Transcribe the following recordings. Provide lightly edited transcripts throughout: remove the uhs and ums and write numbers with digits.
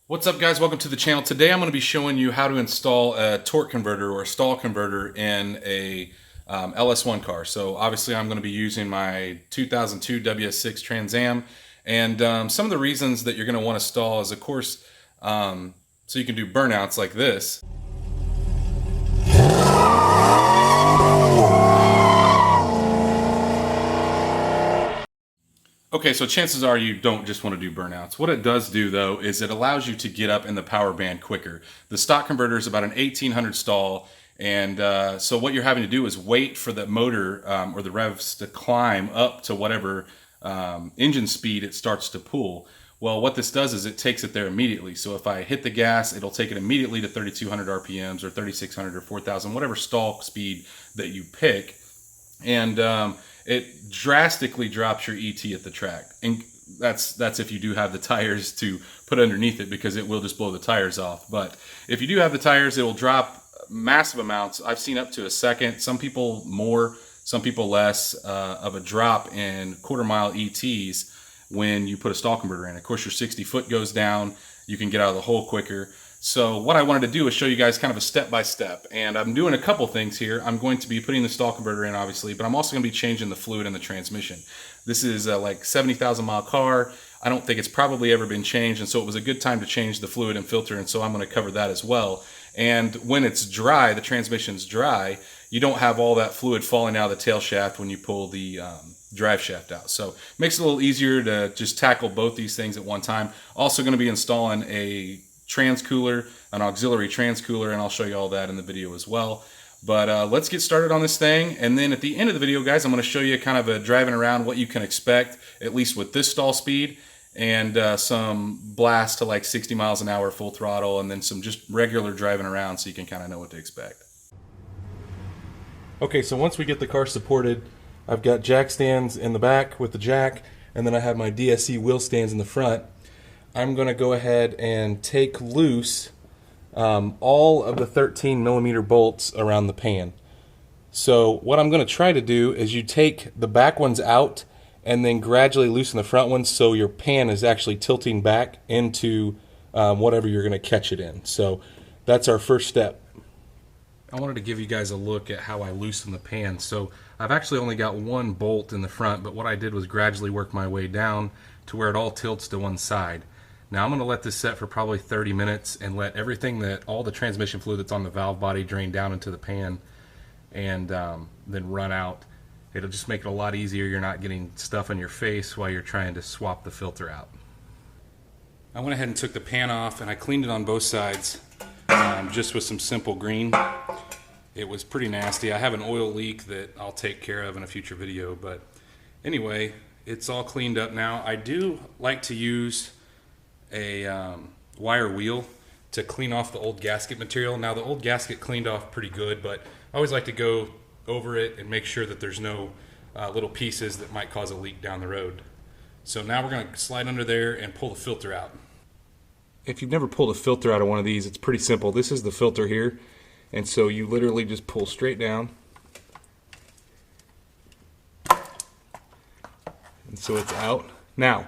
What's up, guys? Welcome to the channel. Today I'm going to be showing you how to install a torque converter or a stall converter in a LS1 car. So obviously I'm going to be using my 2002 WS6 Trans Am, and some of the reasons that you're going to want to stall is, of course, so you can do burnouts like this. Okay, so chances are you don't just want to do burnouts. What it does do, though, is it allows you to get up in the power band quicker. The stock converter is about an 1800 stall, and so what you're having to do is wait for the motor or the revs to climb up to whatever engine speed it starts to pull. Well, what this does is it takes it there immediately. So if I hit the gas, it'll take it immediately to 3200 RPMs or 3600 or 4000, whatever stall speed that you pick. And it drastically drops your ET at the track, and that's if you do have the tires to put underneath it, because it will just blow the tires off. But if you do have the tires, it will drop massive amounts. I've seen up to a second, some people more, some people less, of a drop in quarter-mile ETs when you put a stall converter in. Of course, your 60 foot goes down, you can get out of the hole quicker. So what I wanted to do is show you guys kind of a step-by-step, and I'm doing a couple things here. I'm going to be putting the stall converter in, obviously, but I'm also going to be changing the fluid in the transmission. This is a like 70,000 mile car. I don't think it's probably ever been changed, and so it was a good time to change the fluid and filter, and so I'm going to cover that as well. And when it's dry, the transmission's dry, you don't have all that fluid falling out of the tail shaft when you pull the drive shaft out. So it makes it a little easier to just tackle both these things at one time. Also going to be installing a trans cooler, an auxiliary trans cooler, and I'll show you all that in the video as well. But let's get started on this thing, and then at the end of the video, guys, I'm going to show you kind of a driving around what you can expect, at least with this stall speed, and some blast to like 60 miles an hour full throttle, and then some just regular driving around so you can kind of know what to expect. Okay, so once we get the car supported, I've got jack stands in the back with the jack, and then I have my DSC wheel stands in the front. I'm going to go ahead and take loose all of the 13 millimeter bolts around the pan. So what I'm going to try to do is you take the back ones out and then gradually loosen the front ones so your pan is actually tilting back into whatever you're going to catch it in. So that's our first step. I wanted to give you guys a look at how I loosen the pan. So I've actually only got one bolt in the front, but what I did was gradually work my way down to where it all tilts to one side. Now I'm going to let this set for probably 30 minutes and let everything all the transmission fluid that's on the valve body drain down into the pan, and then run out. It'll just make it a lot easier. You're not getting stuff in your face while you're trying to swap the filter out. I went ahead and took the pan off, and I cleaned it on both sides just with some simple green. It was pretty nasty. I have an oil leak that I'll take care of in a future video, but anyway, it's all cleaned up now. I do like to use a wire wheel to clean off the old gasket material. Now the old gasket cleaned off pretty good, but I always like to go over it and make sure that there's no little pieces that might cause a leak down the road. So now we're going to slide under there and pull the filter out. If you've never pulled a filter out of one of these, it's pretty simple. This is the filter here, and so you literally just pull straight down, and so it's out. Now,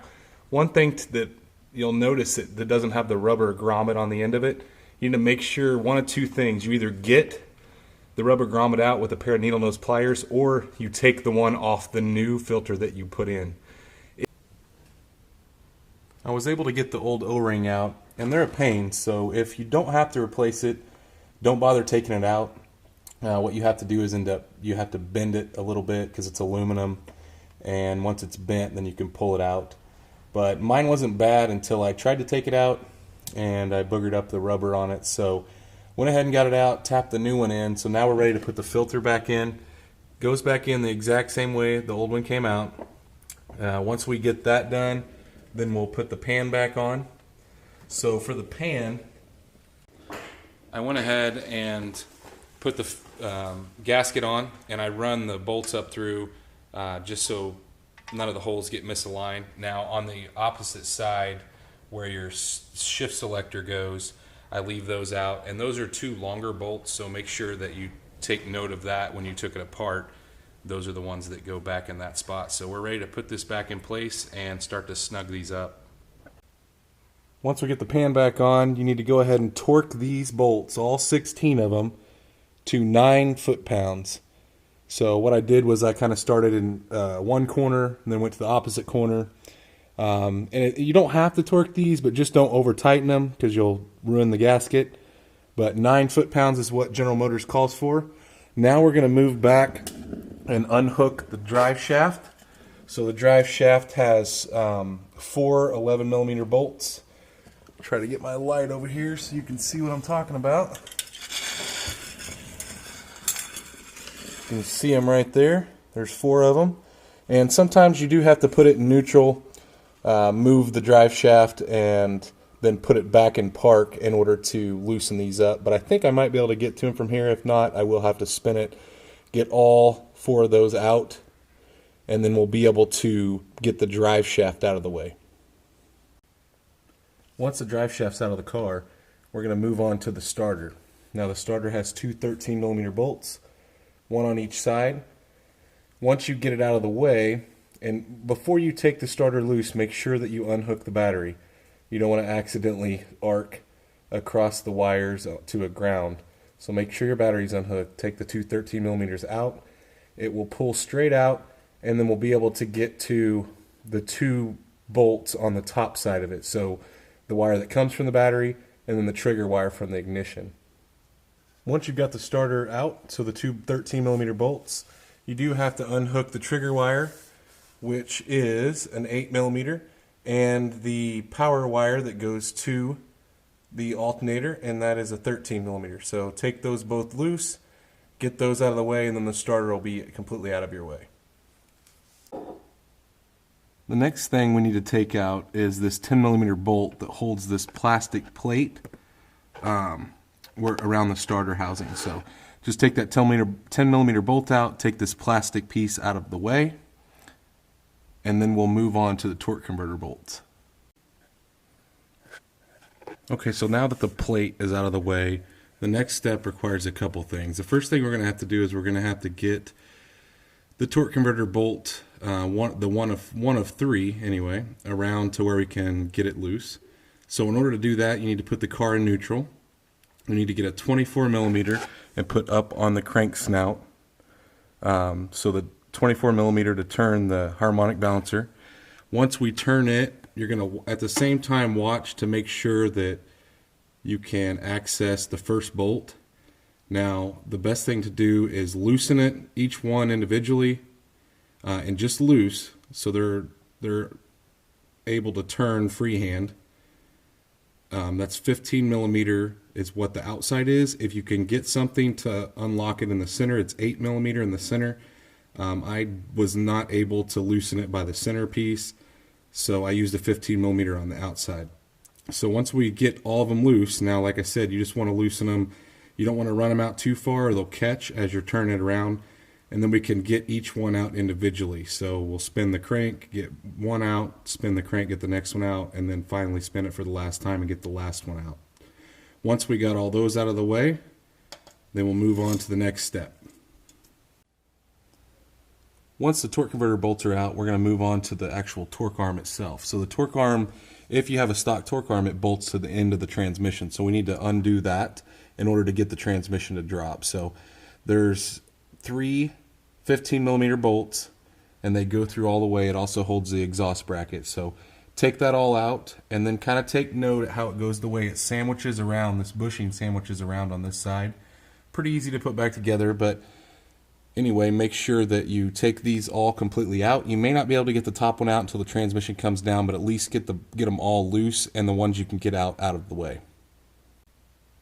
one thing that you'll notice that doesn't have the rubber grommet on the end of it, you need to make sure one of two things. You either get the rubber grommet out with a pair of needle nose pliers, or you take the one off the new filter that you put in. I was able to get the old O-ring out, and they're a pain, so if you don't have to replace it, don't bother taking it out. What you have to do is you have to bend it a little bit because it's aluminum, and once it's bent, then you can pull it out. But mine wasn't bad until I tried to take it out, and I boogered up the rubber on it. So went ahead and got it out, tapped the new one in. So now we're ready to put the filter back in. Goes back in the exact same way the old one came out. Once we get that done, then we'll put the pan back on. So for the pan, I went ahead and put the gasket on, and I run the bolts up through just so none of the holes get misaligned. Now on the opposite side where your shift selector goes, I leave those out, and those are two longer bolts, so make sure that you take note of that when you took it apart. Those are the ones that go back in that spot. So we're ready to put this back in place and start to snug these up. Once we get the pan back on, you need to go ahead and torque these bolts, all 16 of them, to 9 foot-pounds. So what I did was I kind of started in one corner and then went to the opposite corner. You don't have to torque these, but just don't over tighten them because you'll ruin the gasket. But 9 foot-pounds is what General Motors calls for. Now we're going to move back and unhook the drive shaft. So the drive shaft has 4 11mm bolts. Try to get my light over here so you can see what I'm talking about. You can see them right there. There's 4 of them. And sometimes you do have to put it in neutral, move the drive shaft, and then put it back in park in order to loosen these up. But I think I might be able to get to them from here. If not, I will have to spin it, get all 4 of those out, and then we'll be able to get the drive shaft out of the way. Once the drive shaft's out of the car, we're going to move on to the starter. Now the starter has 2 13mm bolts, 1 on each side. Once you get it out of the way, and before you take the starter loose, make sure that you unhook the battery. You don't want to accidentally arc across the wires to a ground. So make sure your battery's unhooked. Take the 2 13mm out. It will pull straight out, and then we'll be able to get to the 2 bolts on the top side of it. So the wire that comes from the battery, and then the trigger wire from the ignition. Once you've got the starter out, so the 2 13mm bolts, you do have to unhook the trigger wire, which is an 8mm, and the power wire that goes to the alternator, and that is a 13mm. So take those both loose, get those out of the way, and then the starter will be completely out of your way. The next thing we need to take out is this 10mm bolt that holds this plastic plate around the starter housing. So just take that 10mm bolt out, take this plastic piece out of the way, and then we'll move on to the torque converter bolts. Okay, so now that the plate is out of the way, the next step requires a couple things. The first thing we're going to have to do is we're going to have to get the torque converter bolt, one of 3 anyway, around to where we can get it loose. So in order to do that, you need to put the car in neutral. You need to get a 24mm and put up on the crank snout. So the 24mm to turn the harmonic balancer. Once we turn it, you're going to at the same time watch to make sure that you can access the first bolt. Now the best thing to do is loosen it, each one individually, and just loose so they're able to turn freehand. That's 15mm is what the outside is. If you can get something to unlock it in the center, it's 8mm in the center. I was not able to loosen it by the center piece, so I used a 15mm on the outside. So once we get all of them loose, now like I said, you just want to loosen them. You don't want to run them out too far or they'll catch as you're turning it around. And then we can get each one out individually. So we'll spin the crank, get one out, spin the crank, get the next one out, and then finally spin it for the last time and get the last one out. Once we got all those out of the way, then we'll move on to the next step. Once the torque converter bolts are out, we're going to move on to the actual torque arm itself. So the torque arm, if you have a stock torque arm, it bolts to the end of the transmission. So we need to undo that in order to get the transmission to drop. So there's 3 15mm bolts, and they go through all the way. It also holds the exhaust bracket. So take that all out, and then kind of take note at how it goes the way it sandwiches around. This bushing sandwiches around on this side. Pretty easy to put back together, but anyway, make sure that you take these all completely out. You may not be able to get the top one out until the transmission comes down, but at least get them all loose, and the ones you can get out of the way.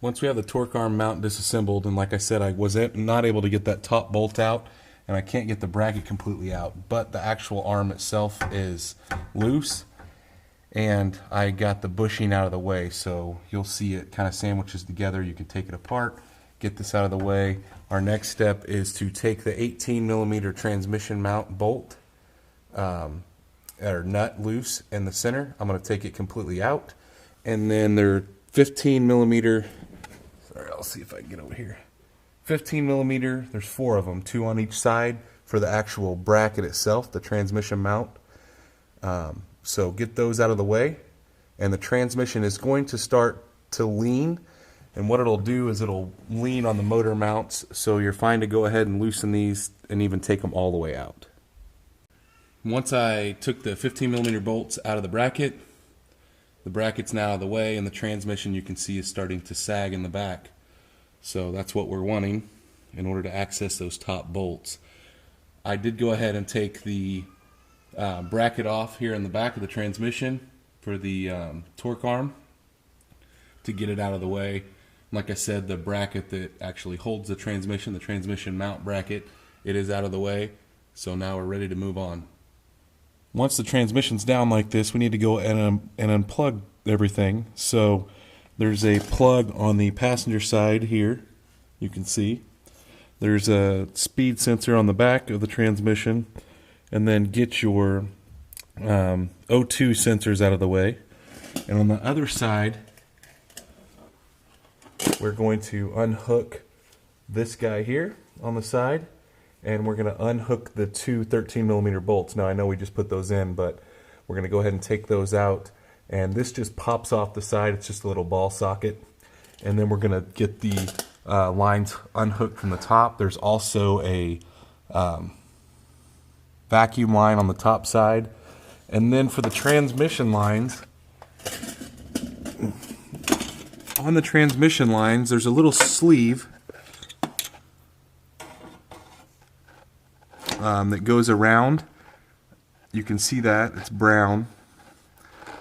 Once we have the torque arm mount disassembled, and like I said, I was not able to get that top bolt out, and I can't get the bracket completely out, but the actual arm itself is loose, and I got the bushing out of the way, so you'll see it kind of sandwiches together. You can take it apart, get this out of the way. Our next step is to take the 18mm transmission mount bolt or nut loose in the center. I'm going to take it completely out, and then there are 15mm. Sorry, I'll see if I can get over here. 15mm. There's 4 of them, 2 on each side for the actual bracket itself, the transmission mount. So get those out of the way. and the transmission is going to start to lean. And what it'll do is it'll lean on the motor mounts, so you're fine to go ahead and loosen these and even take them all the way out. Once I took the 15mm bolts out of the bracket's now out of the way, and the transmission, you can see, is starting to sag in the back. So that's what we're wanting in order to access those top bolts. I did go ahead and take the bracket off here in the back of the transmission for the torque arm to get it out of the way. Like I said, the bracket that actually holds the transmission mount bracket, it is out of the way. So now we're ready to move on. Once the transmission's down like this, we need to go and unplug everything. So there's a plug on the passenger side here, you can see. There's a speed sensor on the back of the transmission, and then get your O2 sensors out of the way. And on the other side, we're going to unhook this guy here on the side, and we're going to unhook the two 13mm bolts. Now I know we just put those in, but we're going to go ahead and take those out, and this just pops off the side. It's just a little ball socket, and then we're going to get the lines unhooked from the top. There's also a vacuum line on the top side, and then for the transmission lines, on the transmission lines, there's a little sleeve that goes around. You can see that, it's brown.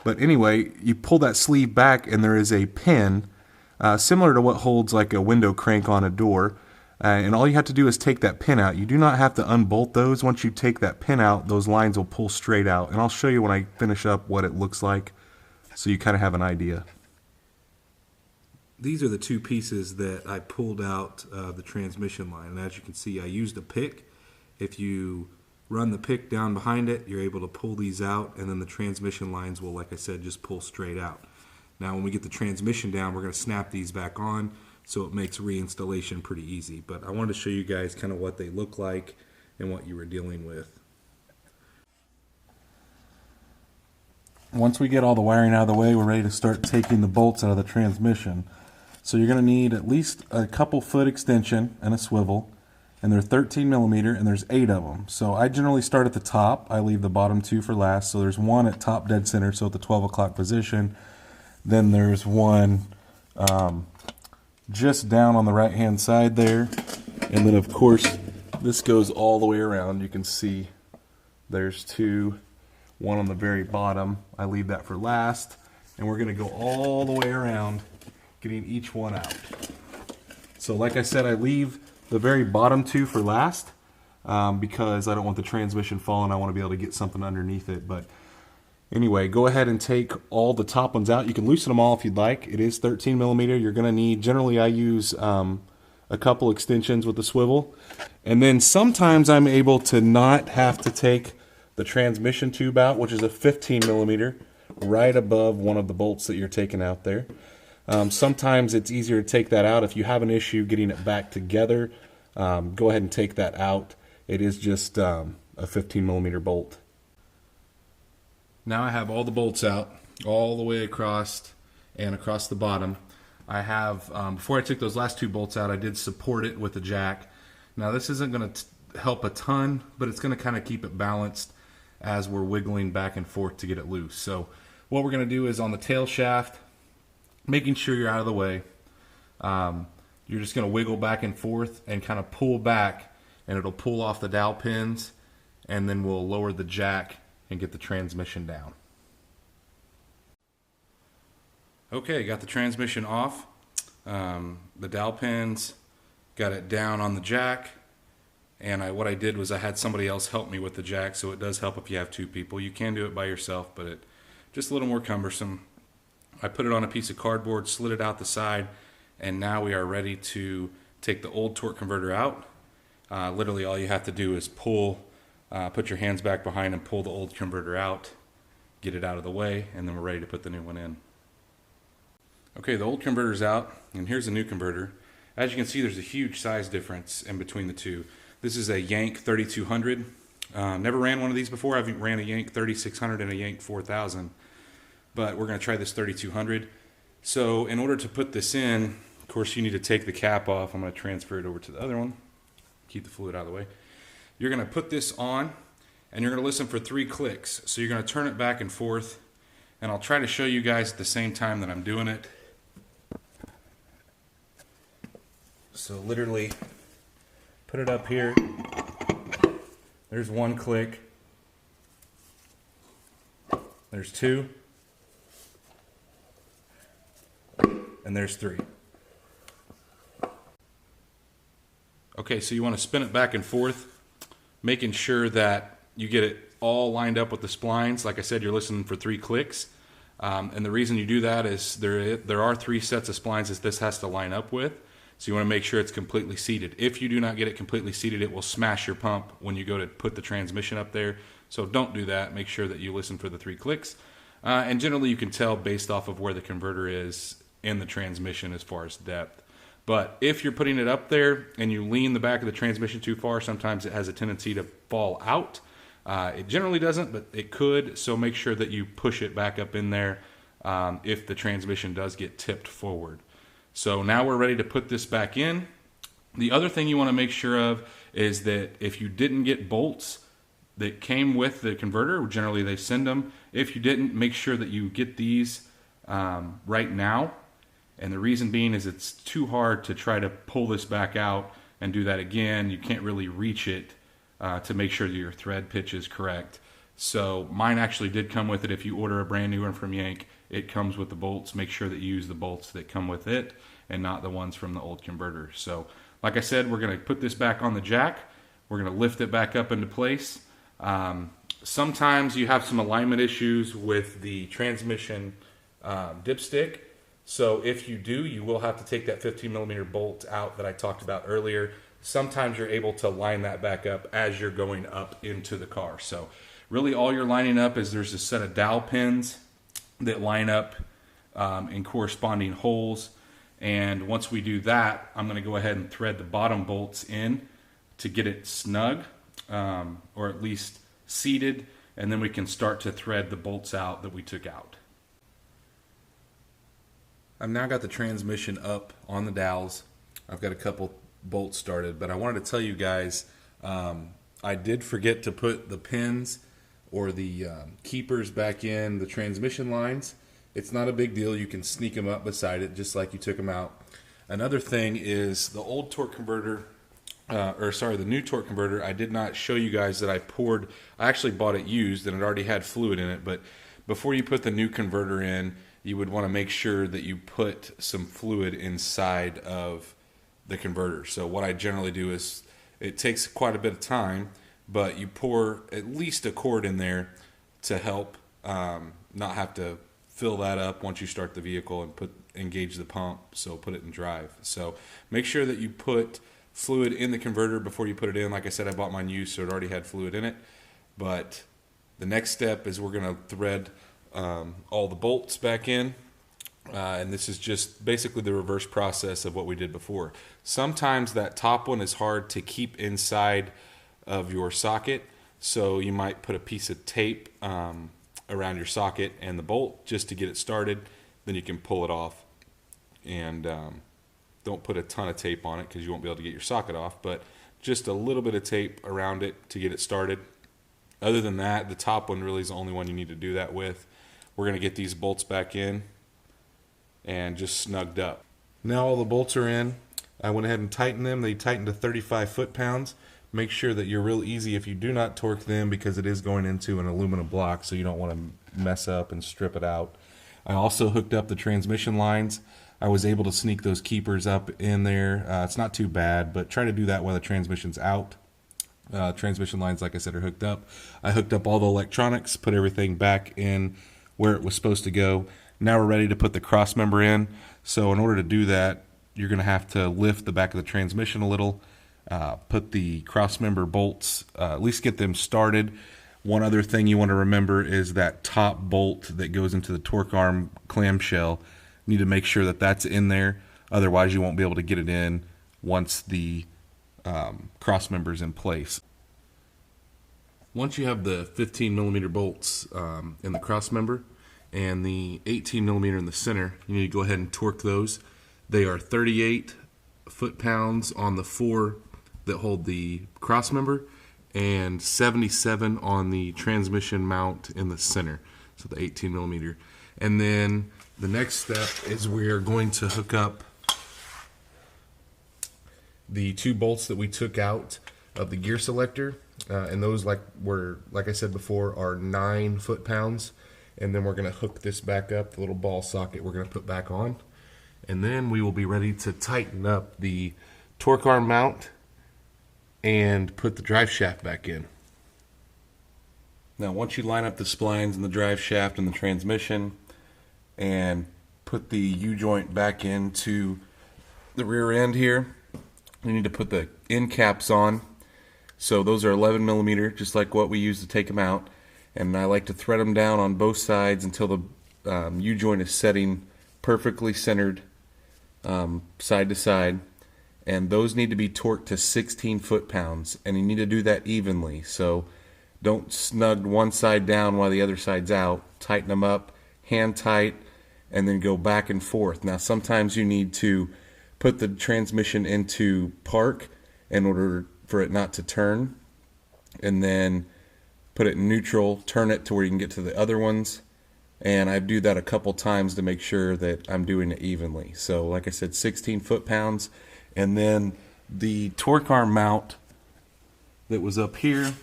But anyway, you pull that sleeve back and there is a pin similar to what holds like a window crank on a door. And all you have to do is take that pin out. You do not have to unbolt those. Once you take that pin out, those lines will pull straight out. And I'll show you when I finish up what it looks like, so you kind of have an idea. These are the two pieces that I pulled out of the transmission line. And as you can see, I used a pick. If you run the pick down behind it, you're able to pull these out, and then the transmission lines will, like I said, just pull straight out. Now when we get the transmission down, we're going to snap these back on, so it makes reinstallation pretty easy. But I wanted to show you guys kind of what they look like and what you were dealing with. Once we get all the wiring out of the way, we're ready to start taking the bolts out of the transmission. So you're going to need at least a couple foot extension and a swivel, and they're 13mm, and there's 8 of them. So I generally start at the top. I leave the bottom 2 for last. So there's one at top dead center, so at the 12 o'clock position. Then there's one just down on the right hand side there, and then of course this goes all the way around. You can see there's 2, one on the very bottom. I leave that for last, and we're going to go all the way around, getting each one out. So like I said, I leave the very bottom 2 for last because I don't want the transmission falling. I want to be able to get something underneath it. But anyway, go ahead and take all the top ones out. You can loosen them all if you'd like. It is 13mm. You're going to need, generally I use a couple extensions with the swivel. And then sometimes I'm able to not have to take the transmission tube out, which is a 15mm, right above one of the bolts that you're taking out there. Sometimes it's easier to take that out. If you have an issue getting it back together, go ahead and take that out. It is just a 15mm bolt. Now I have all the bolts out, all the way across and across the bottom. I have, before I took those last 2 bolts out, I did support it with a jack. Now this isn't going to help a ton, but it's going to kind of keep it balanced as we're wiggling back and forth to get it loose. So what we're going to do is on the tail shaft, making sure you're out of the way, you're just going to wiggle back and forth and kind of pull back, and it'll pull off the dowel pins, and then we'll lower the jack and get the transmission down. Okay, got the transmission off, the dowel pins, got it down on the jack, and what I did was I had somebody else help me with the jack, so it does help if you have 2 people. You can do it by yourself, but it's just a little more cumbersome. I put it on a piece of cardboard, slid it out the side, and now we are ready to take the old torque converter out. Literally all you have to do is pull, put your hands back behind and pull the old converter out, get it out of the way, and then we're ready to put the new one in. Okay, the old converter's out, and here's the new converter. As you can see, there's a huge size difference in between the two. This is a Yank 3200. Never ran one of these before. I've ran a Yank 3600 and a Yank 4000. but we're going to try this 3200. So in order to put this in, of course, you need to take the cap off. I'm going to transfer it over to the other one, keep the fluid out of the way. You're going to put this on, and you're going to listen for 3 clicks. So you're going to turn it back and forth, and I'll try to show you guys at the same time that I'm doing it. So literally put it up here. There's 1 click. There's 2. And there's 3. Okay, so you want to spin it back and forth, making sure that you get it all lined up with the splines. Like I said, you're listening for 3 clicks. And the reason you do that is there are 3 sets of splines that this has to line up with. So you want to make sure it's completely seated. If you do not get it completely seated, it will smash your pump when you go to put the transmission up there. So don't do that. Make sure that you listen for the 3 clicks. And generally you can tell based off of where the converter is in the transmission as far as depth. But if you're putting it up there and you lean the back of the transmission too far, sometimes it has a tendency to fall out. It generally doesn't, but it could. So make sure that you push it back up in there if the transmission does get tipped forward. So now we're ready to put this back in. The other thing you want to make sure of is that if you didn't get bolts that came with the converter, generally they send them. If you didn't, make sure that you get these right now. And the reason being is it's too hard to try to pull this back out and do that again. You can't really reach it to make sure that your thread pitch is correct. So mine actually did come with it. If you order a brand new one from Yank, it comes with the bolts. Make sure that you use the bolts that come with it and not the ones from the old converter. So like I said, we're going to put this back on the jack. We're going to lift it back up into place. Sometimes you have some alignment issues with the transmission dipstick. So if you do, you will have to take that 15mm bolt out that I talked about earlier. Sometimes you're able to line that back up as you're going up into the car. So really all you're lining up is there's a set of dowel pins that line up in corresponding holes. And once we do that, I'm going to go ahead and thread the bottom bolts in to get it snug, or at least seated, and then we can start to thread the bolts out that we took out. I've now got the transmission up on the dowels. I've got a couple bolts started, but I wanted to tell you guys, I did forget to put the pins or the keepers back in the transmission lines. It's not a big deal. You can sneak them up beside it just like you took them out. Another thing is the old torque converter, the new torque converter, I did not show you guys that I actually bought it used and it already had fluid in it, but before you put the new converter in, you would want to make sure that you put some fluid inside of the converter. So what I generally do is, it takes quite a bit of time, but you pour at least a quart in there to help not have to fill that up once you start the vehicle and engage the pump, so put it in drive. So make sure that you put fluid in the converter before you put it in. Like I said, I bought mine used, so it already had fluid in it. But the next step is we're going to thread all the bolts back in, and this is just basically the reverse process of what we did before. Sometimes that top one is hard to keep inside of your socket, so you might put a piece of tape around your socket and the bolt just to get it started. Then you can pull it off, and don't put a ton of tape on it because you won't be able to get your socket off, but just a little bit of tape around it to get it started. Other than that, the top one really is the only one you need to do that with. We're going to get these bolts back in and just snugged up. Now all the bolts are in. I went ahead and tightened them. They tightened to 35 foot-pounds. Make sure that you're real easy if you do not torque them, because it is going into an aluminum block, so you don't want to mess up and strip it out. I also hooked up the transmission lines. I was able to sneak those keepers up in there. It's not too bad, but try to do that while the transmission's out. Transmission lines, like I said, are hooked up. I hooked up all the electronics, put everything back in where it was supposed to go. Now we're ready to put the cross member in. So in order to do that, you're going to have to lift the back of the transmission a little, put the cross member bolts, at least get them started. One other thing you want to remember is that top bolt that goes into the torque arm clamshell. You need to make sure that that's in there. Otherwise, you won't be able to get it in once the cross member is in place. Once you have the 15mm bolts in the cross member, and the 18 millimeter in the center. You need to go ahead and torque those. They are 38 foot-pounds on the 4 that hold the cross member, and 77 on the transmission mount in the center, so the 18 millimeter. And then the next step is we are going to hook up the 2 bolts that we took out of the gear selector, and those, like I said before, are 9 foot-pounds. And then we're going to hook this back up, the little ball socket we're going to put back on, and then we will be ready to tighten up the torque arm mount and put the drive shaft back in. Now once you line up the splines and the drive shaft and the transmission and put the U-joint back into the rear end here, you need to put the end caps on. So those are 11 millimeter, just like what we use to take them out, and I like to thread them down on both sides until the U-joint is setting perfectly centered side to side. And those need to be torqued to 16 foot-pounds, and you need to do that evenly. So don't snug one side down while the other side's out. Tighten them up, hand tight, and then go back and forth. Now sometimes you need to put the transmission into park in order for it not to turn, and then put it in neutral, turn it to where you can get to the other ones. And I do that a couple times to make sure that I'm doing it evenly. So like I said, 16 foot-pounds. And then the torque arm mount that was up here,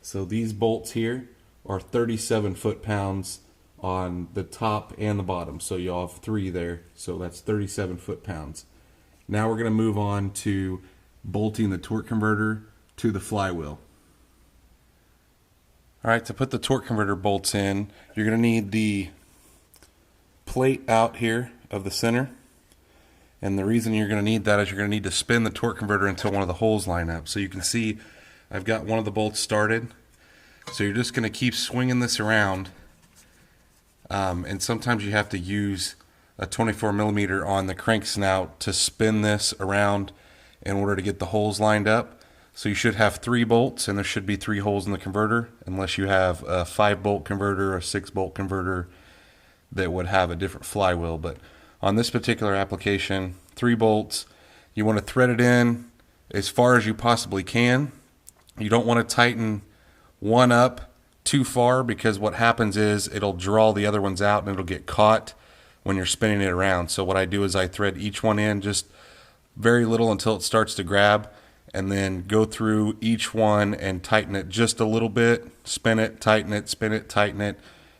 so these bolts here are 37 foot-pounds on the top and the bottom. So you'll have 3 there, so that's 37 foot-pounds. Now we're going to move on to bolting the torque converter to the flywheel. Alright, to put the torque converter bolts in, you're going to need the plate out here of the center. And the reason you're going to need that is you're going to need to spin the torque converter until one of the holes line up. So you can see I've got one of the bolts started. So you're just going to keep swinging this around. And sometimes you have to use a 24 millimeter on the crank snout to spin this around in order to get the holes lined up. So you should have 3 bolts, and there should be 3 holes in the converter, unless you have a 5-bolt converter or a 6-bolt converter that would have a different flywheel. But on this particular application, 3 bolts. You want to thread it in as far as you possibly can. You don't want to tighten one up too far, because what happens is it'll draw the other ones out and it'll get caught when you're spinning it around. So what I do is I thread each one in just very little until it starts to grab, and then go through each one and tighten it just a little bit, spin it, tighten it, spin it, tighten it,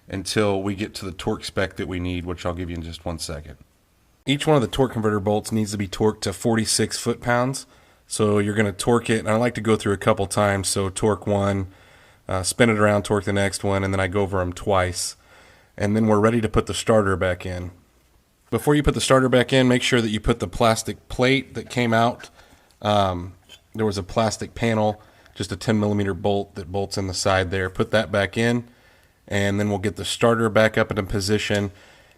until we get to the torque spec that we need, which I'll give you in just one second. Each one of the torque converter bolts needs to be torqued to 46 foot-pounds. So you're going to torque it, and I like to go through a couple times. So torque one, spin it around, torque the next one, and then I go over them twice. And then we're ready to put the starter back in. Before you put the starter back in, make sure that you put the plastic plate that came out. There was a plastic panel, just a 10 millimeter bolt that bolts in the side there. Put that back in, and then we'll get the starter back up into position.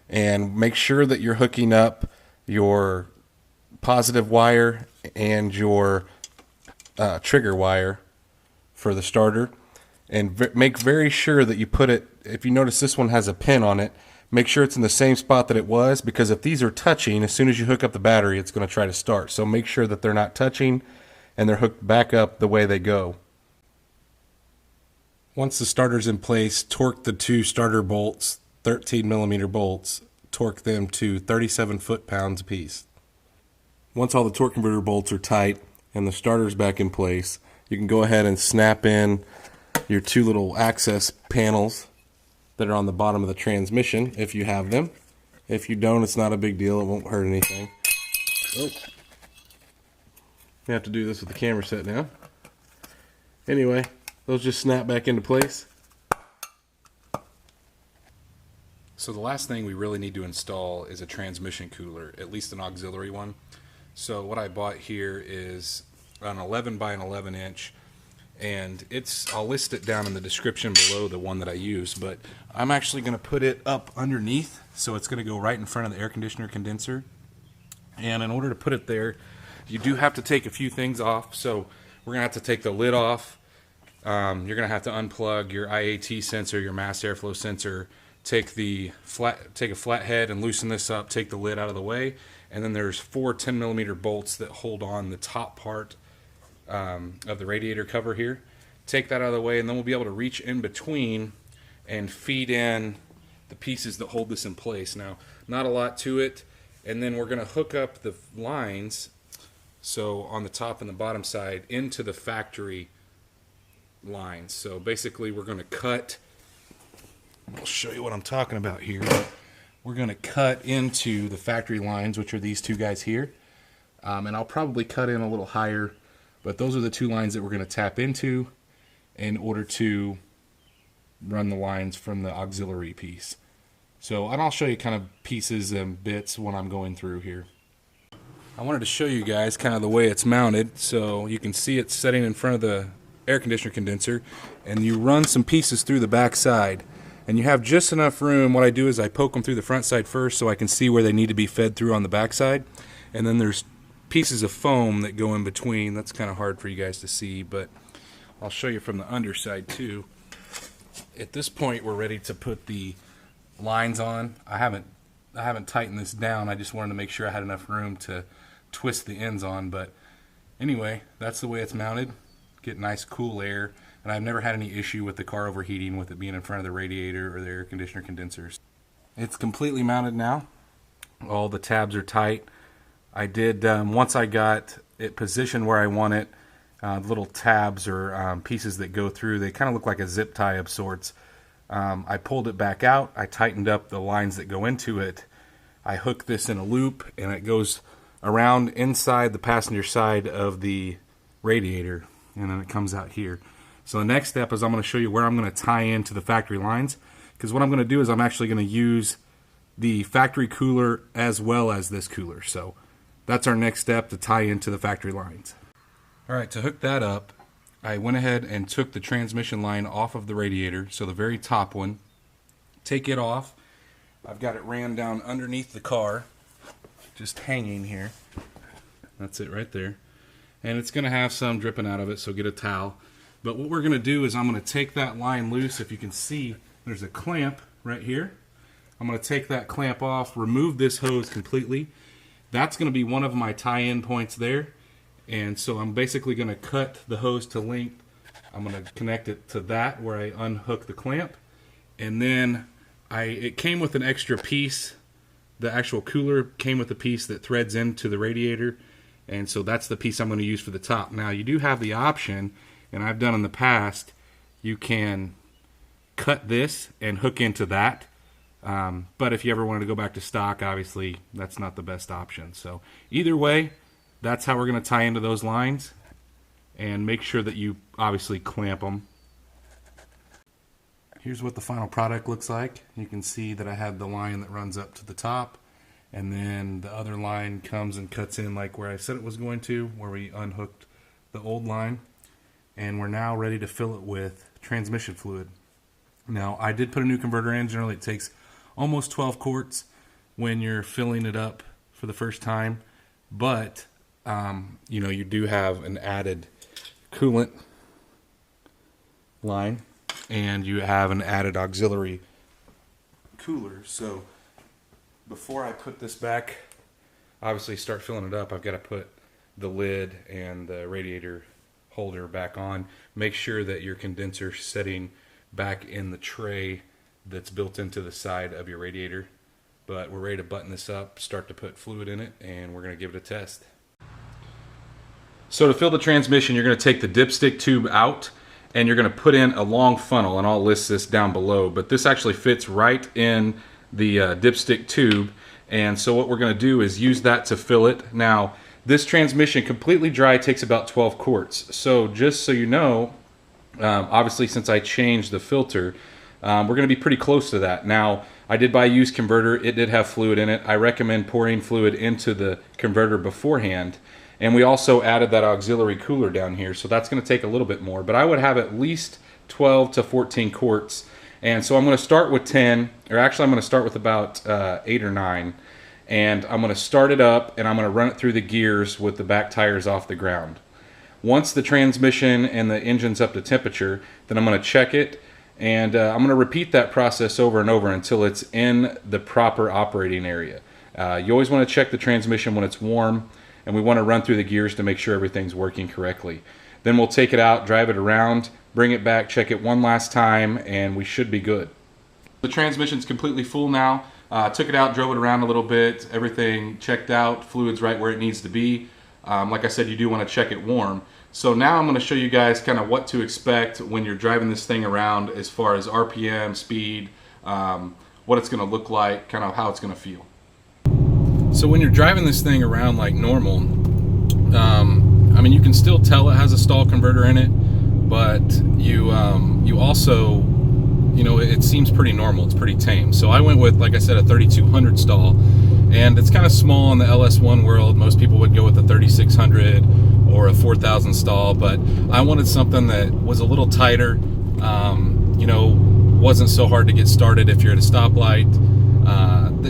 And make sure that you're hooking up your positive wire and your trigger wire for the starter. And make very sure that you put it, if you notice this one has a pin on it, make sure it's in the same spot that it was, because if these are touching, as soon as you hook up the battery, it's going to try to start. So make sure that they're not touching and they're hooked back up the way they go. Once the starter's in place, torque the 2 starter bolts, 13 millimeter bolts, torque them to 37 foot-pounds apiece. Once all the torque converter bolts are tight and the starter's back in place, you can go ahead and snap in your 2 little access panels that are on the bottom of the transmission, if you have them. If you don't, it's not a big deal, it won't hurt anything. Oh. You have to do this with the camera set now. Anyway, those just snap back into place. So the last thing we really need to install is a transmission cooler, at least an auxiliary one. So what I bought here is an 11 by an 11 inch, and I'll list it down in the description below, the one that I use, but I'm actually going to put it up underneath, so it's going to go right in front of the air conditioner condenser. And in order to put it there, you do have to take a few things off. So we're going to have to take the lid off, you're going to have to unplug your IAT sensor, your mass airflow sensor, take a flat head and loosen this up, take the lid out of the way, and then there's 4 10mm bolts that hold on the top part of the radiator cover here. Take that out of the way, and then we'll be able to reach in between and feed in the pieces that hold this in place. Now, not a lot to it, and then we're going to hook up the lines, so on the top and the bottom side, into the factory lines. So basically we're going to cut, I'll show you what I'm talking about here. We're going to cut into the factory lines, which are these two guys here, and I'll probably cut in a little higher, but those are the two lines that we're going to tap into in order to run the lines from the auxiliary piece. So, and I'll show you kind of pieces and bits when I'm going through here. I wanted to show you guys kind of the way it's mounted, so you can see it's setting in front of the air conditioner condenser, and you run some pieces through the back side, and you have just enough room. What I do is I poke them through the front side first so I can see where they need to be fed through on the back side, and then there's pieces of foam that go in between. That's kind of hard for you guys to see, but I'll show you from the underside too. At this point we're ready to put the lines on. I haven't tightened this down. I just wanted to make sure I had enough room to twist the ends on, but anyway, that's the way it's mounted. Get nice cool air, and I've never had any issue with the car overheating with it being in front of the radiator or the air conditioner condensers. It's completely mounted now. All the tabs are tight. I did, once I got it positioned where I want it, little tabs or pieces that go through, they kind of look like a zip tie of sorts. I pulled it back out, I tightened up the lines that go into it, I hook this in a loop, and it goes around inside the passenger side of the radiator, and then it comes out here. So the next step is I'm going to show you where I'm going to tie into the factory lines, because what I'm going to do is I'm actually going to use the factory cooler as well as this cooler. So that's our next step, to tie into the factory lines. Alright, to hook that up, I went ahead and took the transmission line off of the radiator, so the very top one. Take it off. I've got it ran down underneath the car, just hanging here. That's it right there. And it's going to have some dripping out of it, so get a towel. But what we're going to do is I'm going to take that line loose. If you can see, there's a clamp right here. I'm going to take that clamp off, remove this hose completely. That's going to be one of my tie-in points there. And so I'm basically going to cut the hose to length. I'm going to connect it to that where I unhook the clamp. And then it came with an extra piece. The actual cooler came with a piece that threads into the radiator. And so that's the piece I'm going to use for the top. Now you do have the option, and I've done in the past, you can cut this and hook into that. But if you ever wanted to go back to stock, obviously that's not the best option. So either way, that's how we're going to tie into those lines, and make sure that you obviously clamp them. Here's what the final product looks like. You can see that I had the line that runs up to the top, and then the other line comes and cuts in like where I said it was going to, where we unhooked the old line, and we're now ready to fill it with transmission fluid. Now I did put a new converter in. Generally it takes almost 12 quarts when you're filling it up for the first time, but you know, you do have an added coolant line, and you have an added auxiliary cooler. So before I put this back, obviously start filling it up, I've got to put the lid and the radiator holder back on. Make sure that your condenser setting back in the tray that's built into the side of your radiator. But we're ready to button this up, start to put fluid in it, and we're going to give it a test. So to fill the transmission, you're going to take the dipstick tube out, and you're going to put in a long funnel, and I'll list this down below, but this actually fits right in the dipstick tube, and so what we're going to do is use that to fill it. Now, this transmission completely dry takes about 12 quarts, so just so you know, obviously since I changed the filter, we're going to be pretty close to that. Now, I did buy a used converter. It did have fluid in it. I recommend pouring fluid into the converter beforehand. And we also added that auxiliary cooler down here, so that's going to take a little bit more. But I would have at least 12 to 14 quarts. And so I'm going to start with 10, or actually I'm going to start with about 8 or 9. And I'm going to start it up, and I'm going to run it through the gears with the back tires off the ground. Once the transmission and the engine's up to temperature, then I'm going to check it, and I'm going to repeat that process over and over until it's in the proper operating area. You always want to check the transmission when it's warm, and we want to run through the gears to make sure everything's working correctly. Then we'll take it out, drive it around, bring it back, check it one last time, and we should be good. The transmission's completely full now. Took it out, drove it around a little bit, everything checked out, fluid's right where it needs to be. Like I said, you do want to check it warm. So now I'm going to show you guys kind of what to expect when you're driving this thing around as far as RPM, speed, what it's going to look like, kind of how it's going to feel. So when you're driving this thing around like normal, I mean, you can still tell it has a stall converter in it, but you also, you know, it seems pretty normal. It's pretty tame. So I went with, like I said, a 3200 stall, and it's kind of small in the LS1 world. Most people would go with a 3600 or a 4000 stall, but I wanted something that was a little tighter, you know, wasn't so hard to get started if you're at a stoplight.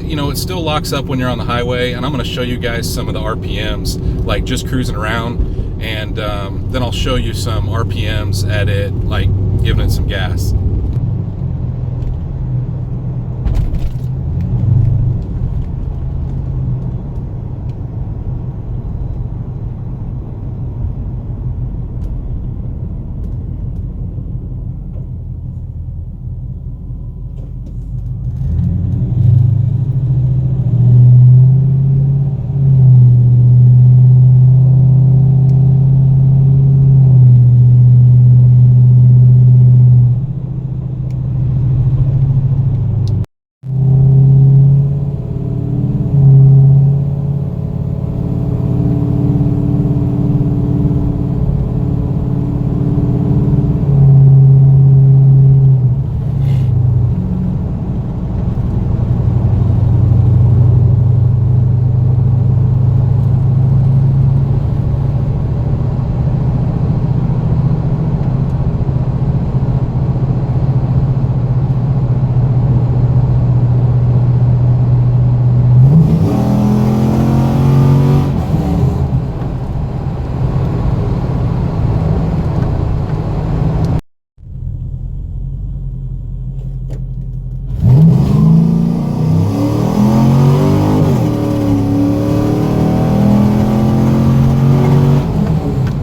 You know, it still locks up when you're on the highway, and I'm going to show you guys some of the RPMs, like just cruising around, and then I'll show you some RPMs at it, like giving it some gas.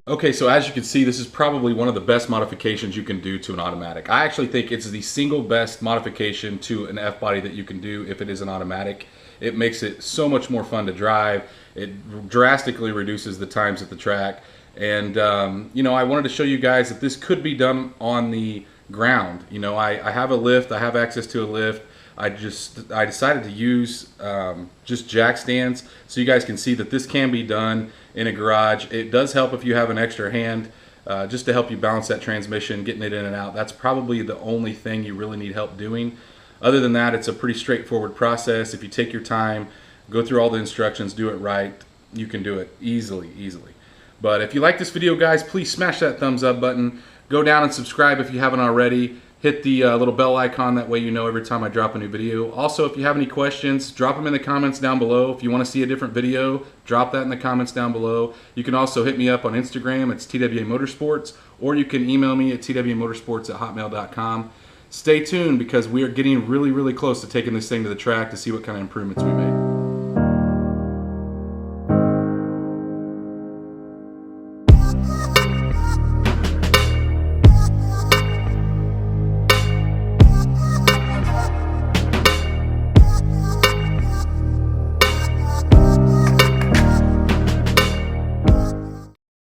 Okay, so as you can see, this is probably one of the best modifications you can do to an automatic. I actually think it's the single best modification to an F-body that you can do if it is an automatic. It makes it so much more fun to drive. It drastically reduces the times at the track. And, you know, I wanted to show you guys that this could be done on the ground. You know, I have a lift, I have access to a lift. I decided to use just jack stands so you guys can see that this can be done in a garage. It does help if you have an extra hand just to help you balance that transmission, getting it in and out. That's probably the only thing you really need help doing. Other than that, it's a pretty straightforward process. If you take your time, go through all the instructions, do it right, you can do it easily. But if you like this video, guys, please smash that thumbs up button. Go down and subscribe if you haven't already. Hit the little bell icon, that way you know every time I drop a new video. Also, if you have any questions, drop them in the comments down below. If you want to see a different video, drop that in the comments down below. You can also hit me up on Instagram, it's TWA Motorsports, or you can email me at twmotorsports@hotmail.com. Stay tuned because we are getting really close to taking this thing to the track to see what kind of improvements we make.